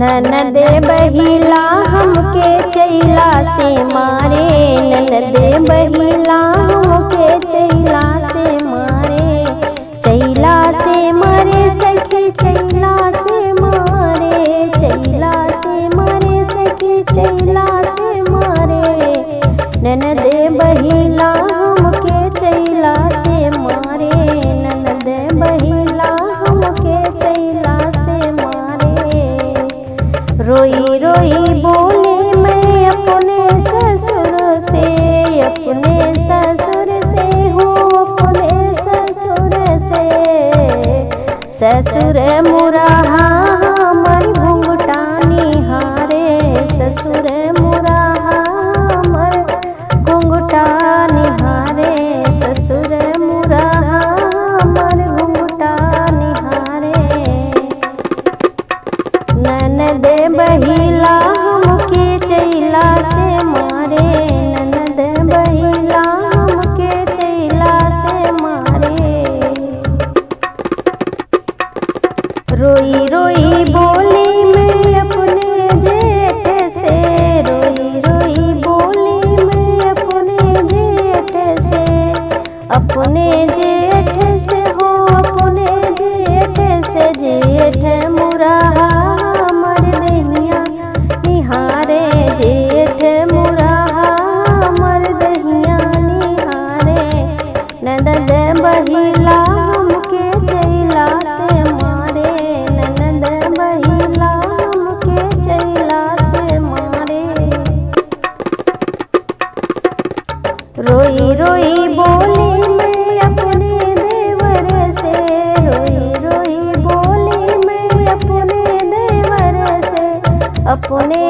ननदे बहिला हमके चैला से मारे, ननदे बहिला हमके चैला से मारे, चैला से मारे सखी चैला से मारे, चैला से मारे सखी चैला से मारे, ननदे बहिला हमके चैला से मारे, ननदे बहिला हमके चैला से मारे। रोई रोई बोली मैं अपने ससुर से, अपने ससुर से हूँ अपने ससुर से, ससुर मुरा हमर घुंघटा निहारे, ससुर मुरा हमर घुंघटा निहारे, ससुर मुरा हमर घुंघटा निहारे। ननद बहिला हमके चैला से मारे, ननद बहिला हमके चैला से मारे। रोई रोई बोली मैं अपने जेठ से, रोई रोई बोली मैं अपने जेठ से, अपने जेठ से हो अपने जेठ से, जेठ मुरा हमर दहिया निहारे, जेठ मुरा हमर दहिया निहारे, ननद बहिला हमके चैला से मारे, ननद बहिला हमके चैला से मारे। रोई रोई बोली मैं अपने देवर से, रोई रोई बोली मैं अपने देवर से, अपने